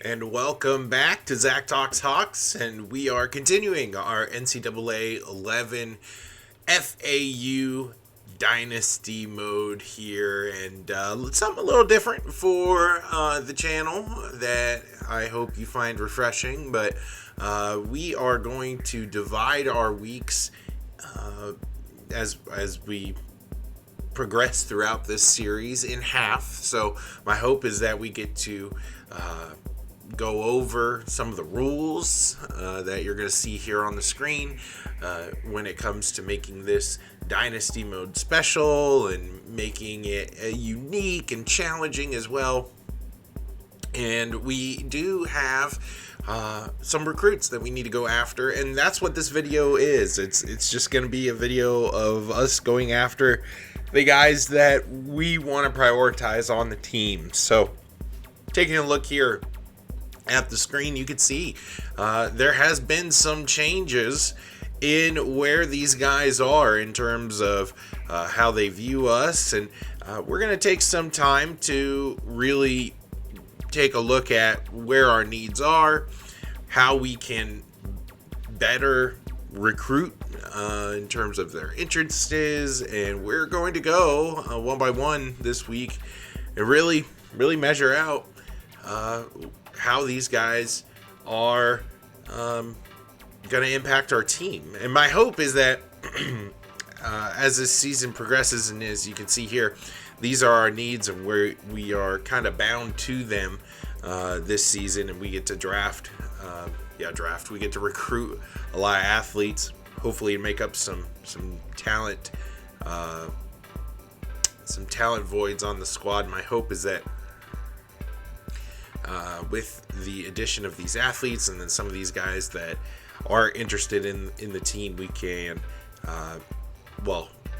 And welcome back to Zach Talks Hawks, and we are continuing our NCAA 11 FAU Dynasty mode here, and something a little different for the channel that I hope you find refreshing. But we are going to divide our weeks as we progress throughout this series in half. So my hope is that we get to go over some of the rules that you're going to see here on the screen when it comes to making this Dynasty mode special and making it unique and challenging as well. And we do have some recruits that we need to go after, and that's what this video is. It's just going to be a video of us going after the guys that we want to prioritize on the team. So taking a look here at the screen, you can see there has been some changes in where these guys are in terms of how they view us, and we're going to take some time to really take a look at where our needs are, how we can better recruit in terms of their interests, and we're going to go one by one this week and really measure out how these guys are going to impact our team. And my hope is that as this season progresses, and as you can see here, these are our needs, and we are kind of bound to them this season, and we get to draft. We get to recruit a lot of athletes, hopefully make up some talent voids on the squad. My hope is that with the addition of these athletes and then some of these guys that are interested in the team, we can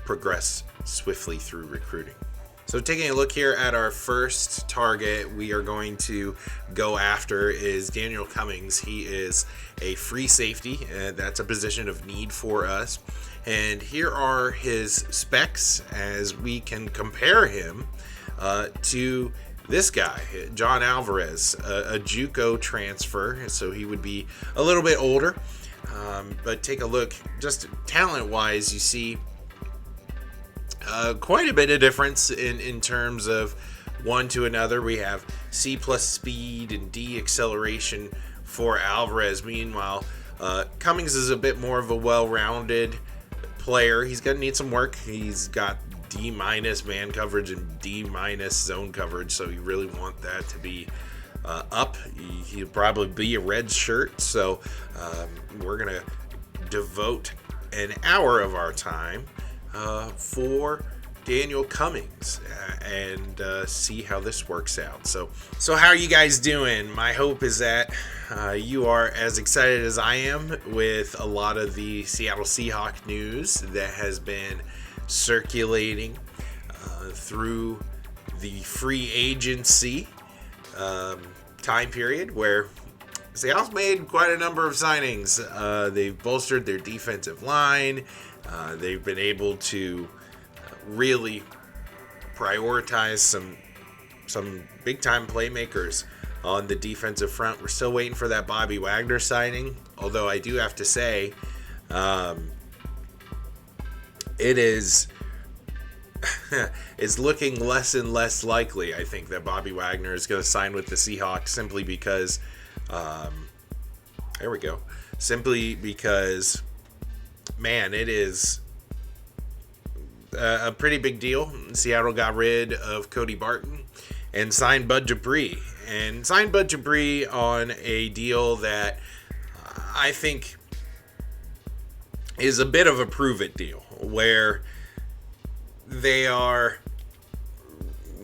progress swiftly through recruiting. So taking a look here at our first target we are going to go after is Daniel Cummings. He is a free safety. That's a position of need for us. And here are his specs as we can compare him to this guy, John Alvarez, a JUCO transfer. So he would be a little bit older. But take a look, just talent-wise, you see quite a bit of difference in terms of one to another. We have C+ speed and D acceleration for Alvarez. Meanwhile, Cummings is a bit more of a well-rounded player. He's going to need some work. He's got D- man coverage and D- zone coverage, so you really want that to be up. He'll probably be a red shirt, so we're going to devote an hour of our time for Daniel Cummings and see how this works out. So how are you guys doing? My hope is that you are as excited as I am with a lot of the Seattle Seahawks news that has been circulating through the free agency time period, where Seattle's made quite a number of signings. They've bolstered their defensive line. They've been able to really prioritize some big-time playmakers on the defensive front. We're still waiting for that Bobby Wagner signing, although I do have to say it is it's looking less and less likely, I think, that Bobby Wagner is going to sign with the Seahawks, simply because man, it is a pretty big deal. Seattle got rid of Cody Barton and signed Bud Dupree. And signed Bud Dupree on a deal that I think is a bit of a prove-it deal, where they are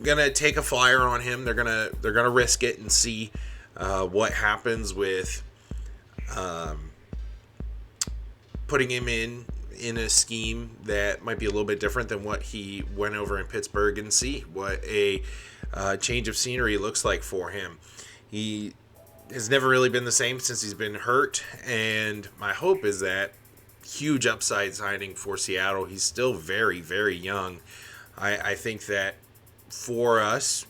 gonna take a flyer on him. They're gonna risk it and see what happens with putting him in a scheme that might be a little bit different than what he went over in Pittsburgh, and see what a change of scenery looks like for him. He has never really been the same since he's been hurt, and my hope is that huge upside signing for Seattle. He's still very, very young. I think that for us,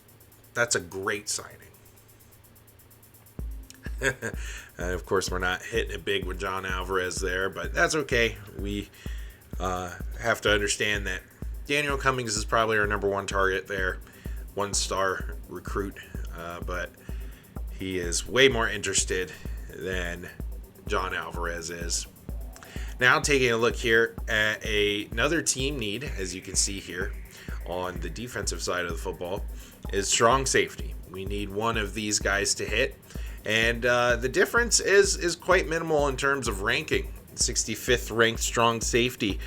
that's a great signing. And of course, we're not hitting it big with John Alvarez there, but that's okay. We have to understand that Daniel Cummings is probably our number one target there, 1-star recruit, but he is way more interested than John Alvarez is. Now taking a look here at another team need, as you can see here on the defensive side of the football, is strong safety. We need one of these guys to hit, and the difference is quite minimal in terms of ranking. 65th ranked strong safety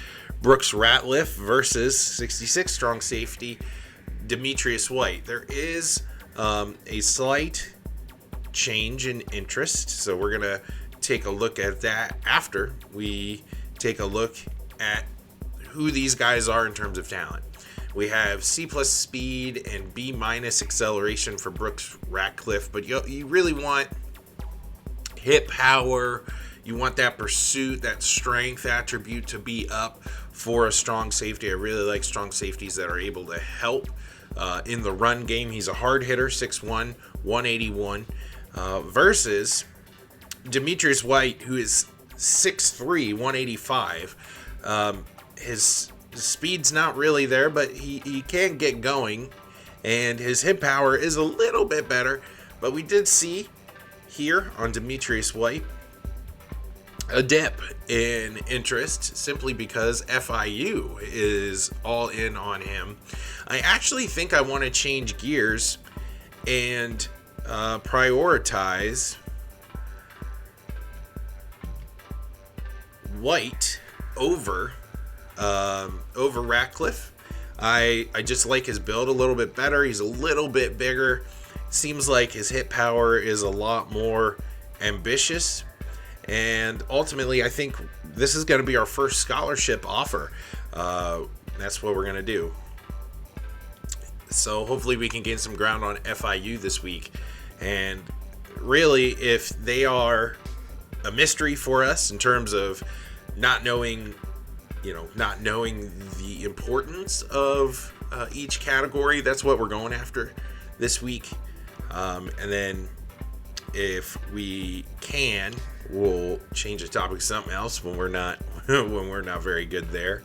Brooks Ratliff versus 66th strong safety Demetrius White. There is a slight change in interest, so we're going to take a look at that after we take a look at who these guys are in terms of talent. We have C+ speed and B- acceleration for Brooks Ratliff, but you really want hip power. You want that pursuit, that strength attribute to be up for a strong safety. I really like strong safeties that are able to help in the run game. He's a hard hitter, 6'1", 181, versus Demetrius White, who is 6'3", 185. His speed's not really there, but he can get going, and his hip power is a little bit better. But we did see here on Demetrius White a dip in interest simply because FIU is all in on him. I actually think I want to change gears and prioritize White over Ratliff. I just like his build a little bit better. He's a little bit bigger. Seems like his hit power is a lot more ambitious. And ultimately, I think this is going to be our first scholarship offer. That's what we're going to do. So hopefully we can gain some ground on FIU this week. And really, if they are a mystery for us in terms of not knowing the importance of each category, that's what we're going after this week. And then if we can, we'll change the topic to something else when we're not very good there.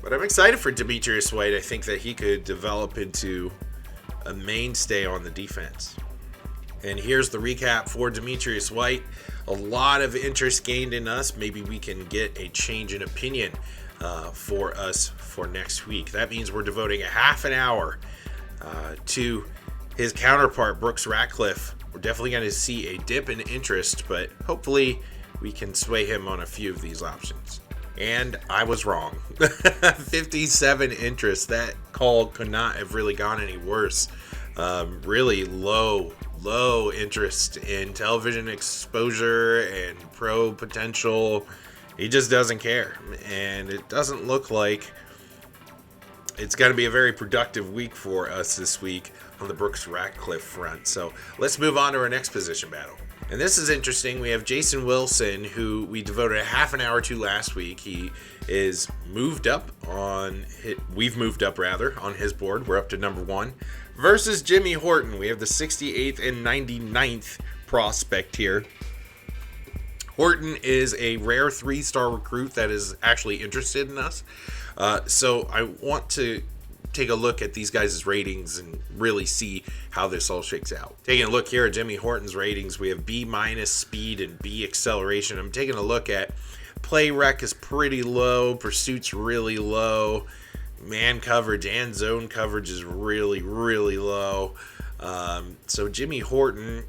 But I'm excited for Demetrius White. I think that he could develop into a mainstay on the defense. And here's the recap for Demetrius White. A lot of interest gained in us. Maybe we can get a change in opinion for us for next week. That means we're devoting a half an hour to his counterpart, Brooks Ratliff. We're definitely going to see a dip in interest, but hopefully we can sway him on a few of these options. And I was wrong. 57 interest. That call could not have really gone any worse. Really low interest in television exposure and pro potential. He just doesn't care. And it doesn't look like it's going to be a very productive week for us this week on the Brooks Ratliff front. So let's move on to our next position battle. And this is interesting. We have Jason Wilson, who we devoted a half an hour to last week. He is moved up we've moved up on his board. We're up to number 1. Versus Jimmy Horton. We have the 68th and 99th prospect here. Horton is a rare 3-star recruit that is actually interested in us. So I want to take a look at these guys' ratings and really see how this all shakes out. Taking a look here at Jimmy Horton's ratings, we have B- speed and B acceleration. I'm taking a look at play rec is pretty low, pursuit's really low, man coverage and zone coverage is really, really low. So Jimmy Horton,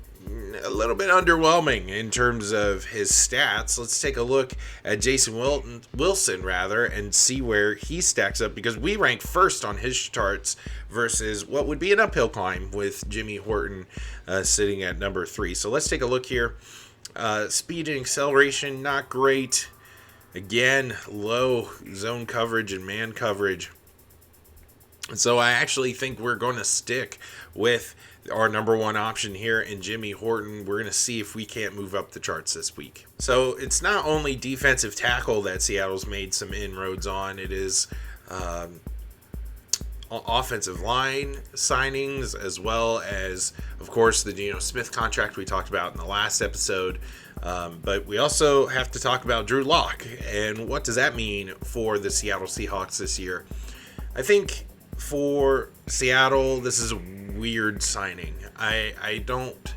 a little bit underwhelming in terms of his stats. Let's take a look at Jason Wilson and see where he stacks up, because we rank first on his charts versus what would be an uphill climb with Jimmy Horton sitting at number 3. So let's take a look here. Speed and acceleration, not great. Again, low zone coverage and man coverage. So I actually think we're going to stick with our number 1 option here in Jimmy Horton. We're going to see if we can't move up the charts this week. So it's not only defensive tackle that Seattle's made some inroads on. It is offensive line signings, as well as, of course, the Geno Smith contract we talked about in the last episode. But we also have to talk about Drew Lock, and what does that mean for the Seattle Seahawks this year? I think for Seattle, this is a weird signing. I don't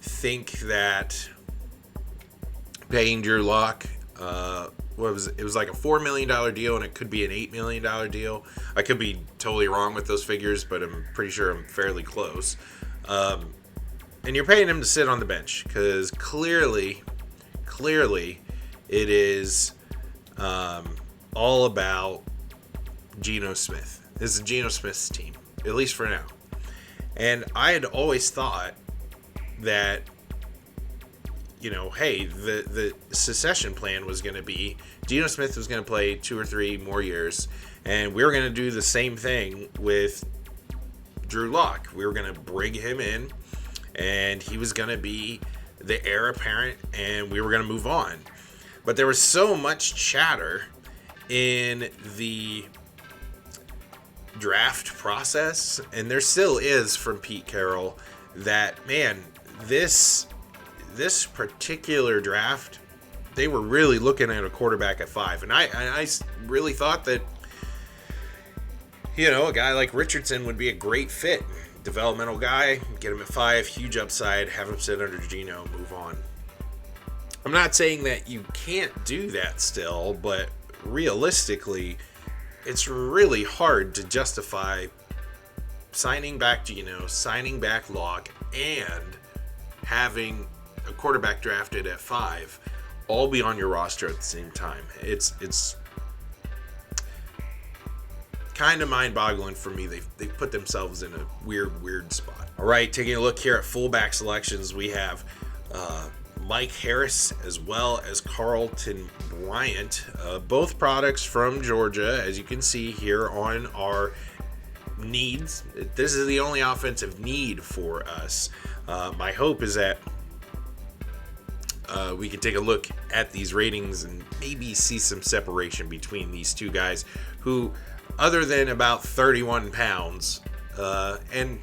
think that paying Drew Lock, it was like a $4 million deal, and it could be an $8 million deal. I could be totally wrong with those figures, but I'm pretty sure I'm fairly close. And you're paying him to sit on the bench because clearly it is all about Geno Smith. This is Geno Smith's team, at least for now. And I had always thought that, hey, the succession plan was going to be Geno Smith was going to play 2 or 3 more years, and we were going to do the same thing with Drew Lock. We were going to bring him in, and he was going to be the heir apparent, and we were going to move on. But there was so much chatter in the draft process, and there still is from Pete Carroll, that, man, this particular draft, they were really looking at a quarterback at 5. And I really thought that, a guy like Richardson would be a great fit. Developmental guy, get him at 5, huge upside, have him sit under Geno, move on. I'm not saying that you can't do that still, but realistically, it's really hard to justify signing back Geno, signing back Locke, and having a quarterback drafted at 5 all be on your roster at the same time. It's kind of mind-boggling for me. They've put themselves in a weird spot. All right, taking a look here at fullback selections, we have Mike Harris as well as Carlton Bryant, both products from Georgia, as you can see here on our needs. This is the only offensive need for us. My hope is that we can take a look at these ratings and maybe see some separation between these two guys who, other than about 31 pounds, and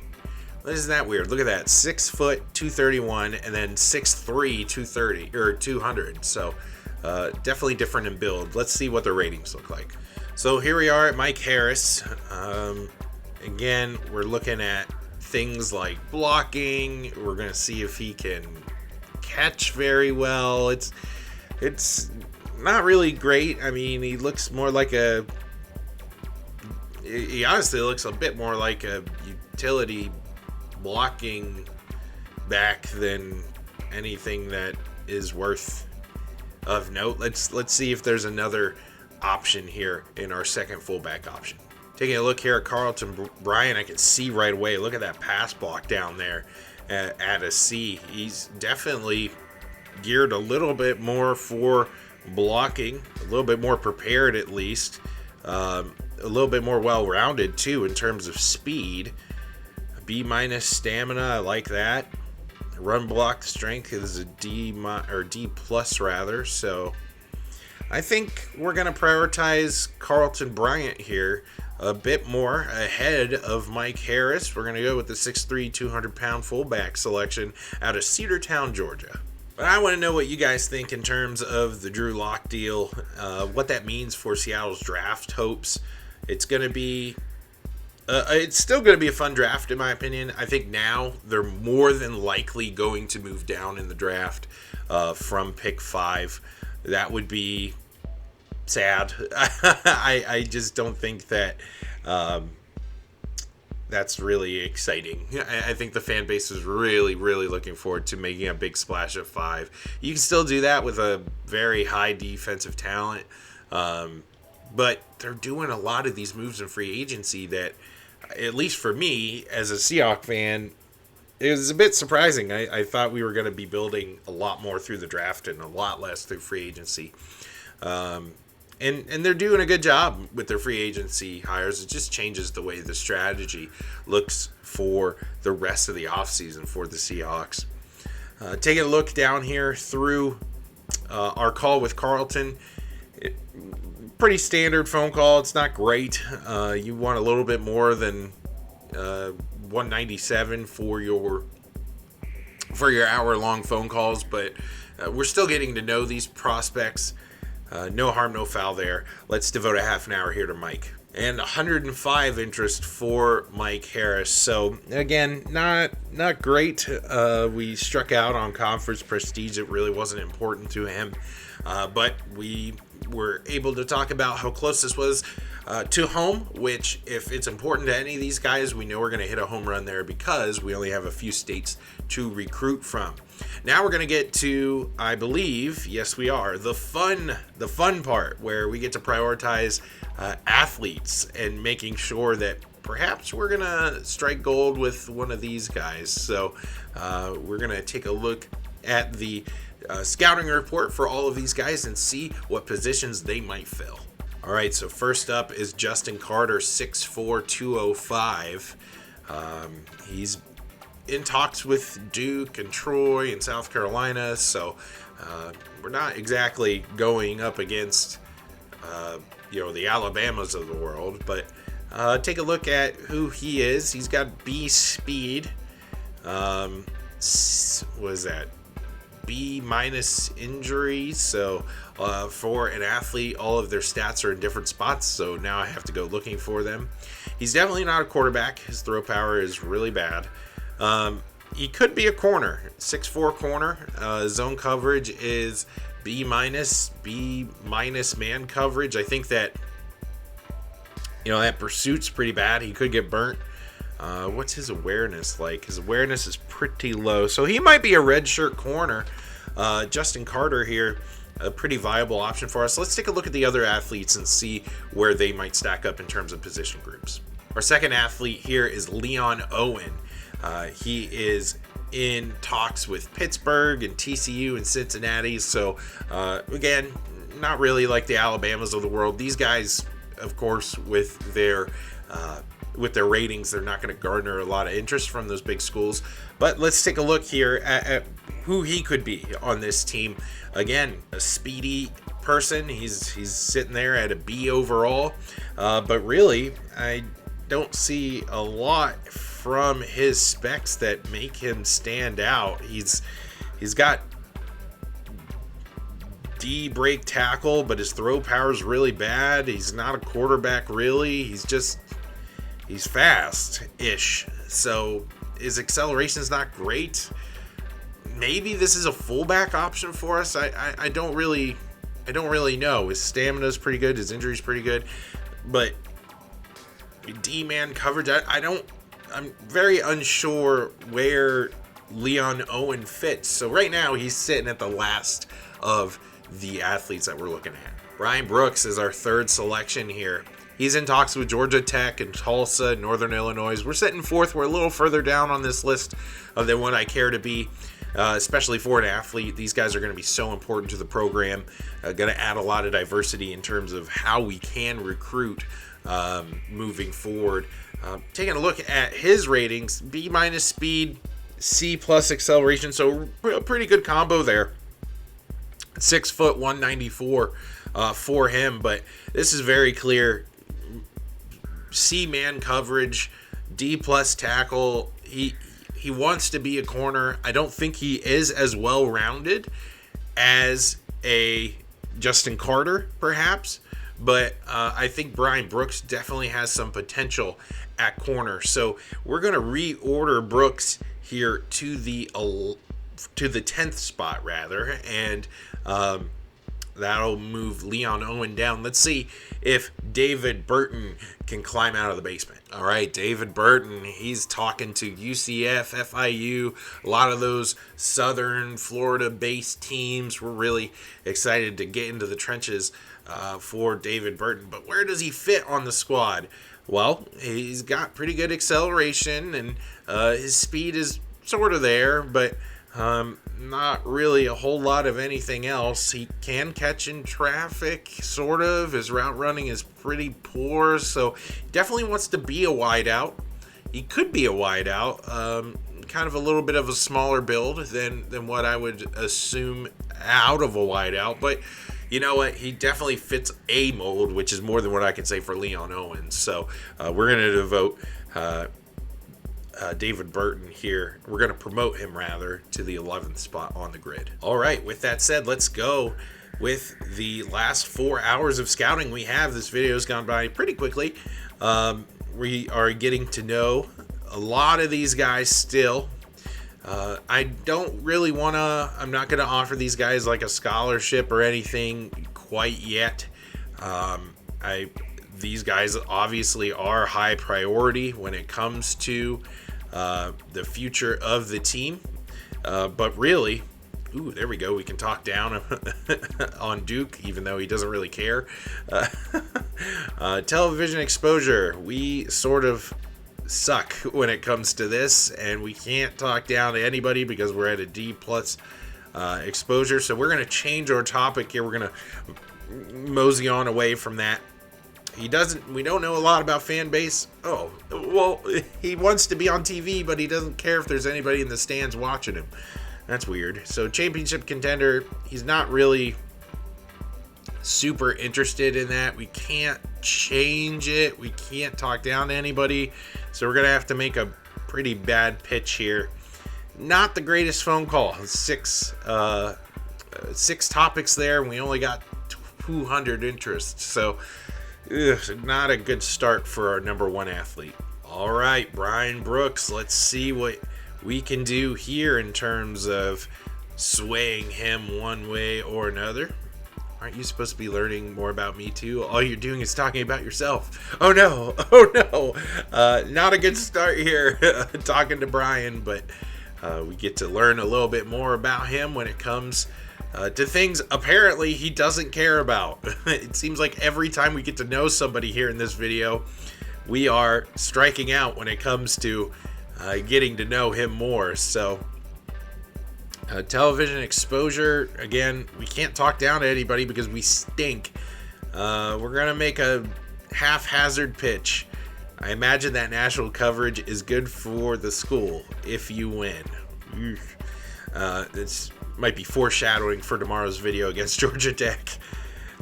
isn't that weird? Look at that, 6 foot, 231, and then 6'3", 230 or 200. So definitely different in build. Let's see what the ratings look like. So here we are at Mike Harris. Again, we're looking at things like blocking. We're going to see if he can catch very well. It's not really great. I mean, he looks more like he honestly looks a bit more like a utility blocking back than anything that is worth of note. Let's see if there's another option here in our second fullback option. Taking a look here at Carlton Bryant, I can see right away. Look at that pass block down there at a C. He's definitely geared a little bit more for blocking, a little bit more prepared at least, a little bit more well-rounded too in terms of speed. B- stamina, I like that. Run block strength is a D+ rather. So I think we're going to prioritize Carlton Bryant here a bit more ahead of Mike Harris. We're going to go with the 6'3", 200-pound fullback selection out of Cedartown, Georgia. But I want to know what you guys think in terms of the Drew Lock deal, what that means for Seattle's draft hopes. It's going to be it's still going to be a fun draft, in my opinion. I think now they're more than likely going to move down in the draft from pick 5. That would be sad. I just don't think that that's really exciting. I think the fan base is really looking forward to making a big splash at 5. You can still do that with a very high defensive talent, but they're doing a lot of these moves in free agency that, at least for me as a Seahawks fan, it was a bit surprising. I thought we were going to be building a lot more through the draft and a lot less through free agency. And they're doing a good job with their free agency hires. It just changes the way the strategy looks for the rest of the offseason for the Seahawks. Taking a look down here through our call with Carlton, pretty standard phone call. It's not great. You want a little bit more than 197 for your hour-long phone calls, but we're still getting to know these prospects. No harm, no foul there. Let's devote a half an hour here to Mike. And 105 interest for Mike Harris. So again, not great. We struck out on conference prestige. It really wasn't important to him, but we were able to talk about how close this was to home, which if it's important to any of these guys, we know we're going to hit a home run there because we only have a few states to recruit from. Now we're going to get to, I believe, yes we are, the fun part where we get to prioritize athletes and making sure that perhaps we're going to strike gold with one of these guys. So we're going to take a look at the scouting report for all of these guys and see what positions they might fill. All right, so first up is Justin Carter, 6'4", 205. He's in talks with Duke and Troy and South Carolina, so we're not exactly going up against the Alabamas of the world, but take a look at who he is. He's got B speed. What is that? B- injury. So for an athlete, all of their stats are in different spots, so now I have to go looking for them. He's definitely not a quarterback. His throw power is really bad. He could be a corner, 6'4" corner. Zone coverage is B-, B- man coverage. I think that that pursuit's pretty bad. He could get burnt. What's his awareness like? His awareness is pretty low, so he might be a redshirt corner. Justin Carter here, a pretty viable option for us. Let's take a look at the other athletes and see where they might stack up in terms of position groups. Our second athlete here is Leon Owen. He is in talks with Pittsburgh and TCU and Cincinnati. So again, not really like the Alabamas of the world. These guys, of course, with their ratings, they're not going to garner a lot of interest from those big schools. But let's take a look here at who he could be on this team. Again, a speedy person. He's sitting there at a B overall. But really, I don't see a lot from his specs that make him stand out. He's got D break tackle, but his throw power is really bad. He's not a quarterback really. He's fast-ish. So his acceleration is not great. Maybe this is a fullback option for us. I don't really know. His stamina is pretty good. His injury is pretty good, but D-man coverage, I'm very unsure where Leon Owen fits. So right now he's sitting at the last of the athletes that we're looking at. Brian Brooks is our third selection here. He's in talks with Georgia Tech and Tulsa, Northern Illinois. We're sitting fourth. We're a little further down on this list than what I care to be, especially for an athlete. These guys are going to be so important to the program. Going to add a lot of diversity in terms of how we can recruit moving forward. Taking a look at his ratings, B- speed, C+ acceleration, so a pretty good combo there. 6 foot 194 for him, but this is very clear. C man coverage, D+ tackle. He wants to be a corner. I don't think he is as well rounded as a Justin Carter, perhaps. But I think Brian Brooks definitely has some potential at corner. So we're going to reorder Brooks here to the 10th spot, rather. And that'll move Leon Owen down. Let's see if David Burton can climb out of the basement. All right, David Burton, he's talking to UCF, FIU, a lot of those southern Florida-based teams. We're really excited to get into the trenches for David Burton. But where does he fit on the squad? Well, he's got pretty good acceleration, and his speed is sort of there, but not really a whole lot of anything else. He can catch in traffic, sort of. His route running is pretty poor, so definitely wants to be a wideout. He could be a wideout, kind of a little bit of a smaller build than what I would assume out of a wideout, but you know what? He definitely fits a mold, which is more than what I can say for Leon Owens. So we're going to devote David Burton here. We're going to promote him, rather, to the 11th spot on the grid. All right, with that said, let's go with the last 4 hours of scouting we have. This video has gone by pretty quickly. We are getting to know a lot of these guys still. I don't really want to, I'm not going to offer these guys like a scholarship or anything quite yet. These guys obviously are high priority when it comes to the future of the team. But really, ooh, there we go. We can talk down on Duke, even though he doesn't really care. Television exposure. We sort of suck when it comes to this, and we can't talk down to anybody because we're at a D+ exposure. So we're going to change our topic here. We're going to mosey on away from that. We don't know a lot about fan base. Oh, well, he wants to be on TV, but he doesn't care if there's anybody in the stands watching him. That's weird. So championship contender, he's not really super interested in that. We can't change it. We can't talk down to anybody. So we're going to have to make a pretty bad pitch here. Not the greatest phone call. Six topics there, and we only got 200 interests. So not a good start for our number one athlete. All right, Brian Brooks, let's see what we can do here in terms of swaying him one way or another. Aren't you supposed to be learning more about me too? All you're doing is talking about yourself. Oh no, not a good start here talking to Brian, but we get to learn a little bit more about him when it comes to things apparently he doesn't care about. It seems like every time we get to know somebody here in this video, we are striking out when it comes to getting to know him more. So television exposure, again, we can't talk down to anybody because we stink. We're going to make a haphazard pitch. I imagine that national coverage is good for the school if you win. This might be foreshadowing for tomorrow's video against Georgia Tech.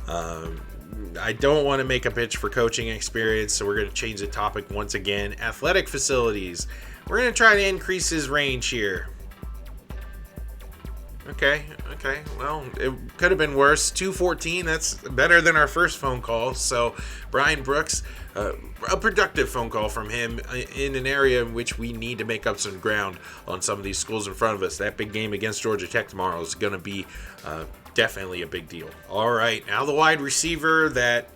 I don't want to make a pitch for coaching experience, so we're going to change the topic once again. Athletic facilities. We're going to try to increase his range here. Okay. Well, it could have been worse. 214, that's better than our first phone call. So, Brian Brooks, a productive phone call from him in an area in which we need to make up some ground on some of these schools in front of us. That big game against Georgia Tech tomorrow is going to be definitely a big deal. All right, now the wide receiver that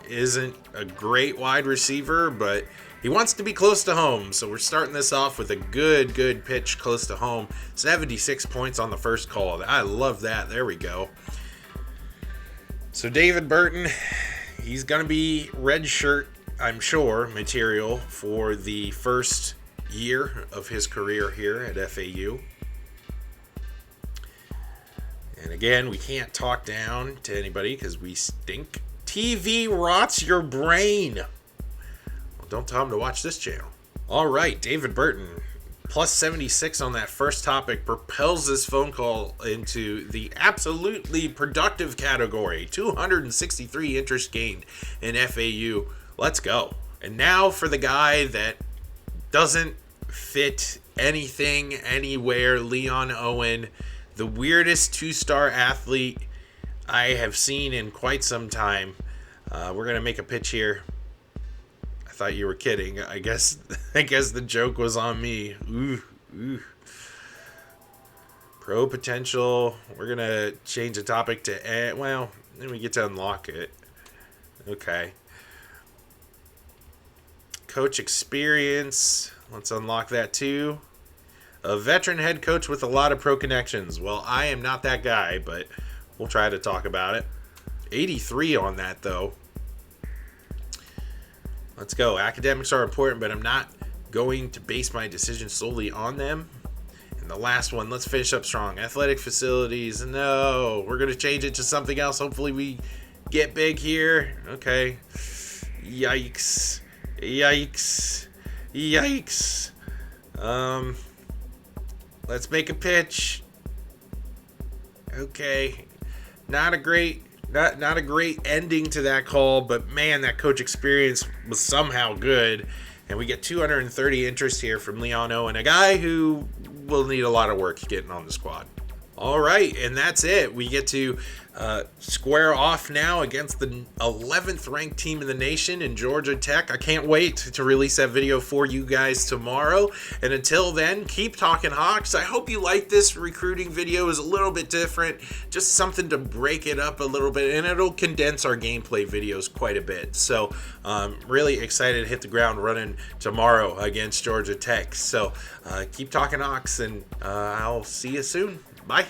isn't a great wide receiver, but he wants to be close to home, so we're starting this off with a good pitch close to home. 76 points on the first call. I love that. There we go. So David Burton, he's going to be red shirt, I'm sure, material for the first year of his career here at FAU. And again, we can't talk down to anybody because we stink. TV rots your brain. Don't tell him to watch this channel. All right, David Burton, plus 76 on that first topic, propels this phone call into the absolutely productive category. 263 interest gained in FAU. Let's go. And now for the guy that doesn't fit anything, anywhere, Leon Owen, the weirdest two-star athlete I have seen in quite some time. We're going to make a pitch here. Thought you were kidding. I guess the joke was on me. Ooh. Pro potential. We're gonna change the topic to well, then we get to unlock it. Okay. Coach experience. Let's unlock that too. A veteran head coach with a lot of pro connections. Well, I am not that guy, but we'll try to talk about it. 83 on that though. Let's go. Academics are important, but I'm not going to base my decision solely on them. And the last one, let's finish up strong. Athletic facilities. No, we're going to change it to something else. Hopefully we get big here. Okay. Yikes. Let's make a pitch. Okay. Not a great not a great ending to that call, but man, that coach experience was somehow good. And we get 230 interest here from Leon Owen, a guy who will need a lot of work getting on the squad. All right, and that's it. We get to square off now against the 11th ranked team in the nation in Georgia Tech. I can't wait to release that video for you guys tomorrow. And until then, keep talking Hawks. I hope you like this recruiting video. It's a little bit different, just something to break it up a little bit, and it'll condense our gameplay videos quite a bit. So really excited to hit the ground running tomorrow against Georgia Tech. So keep talking Hawks, and I'll see you soon. Bye.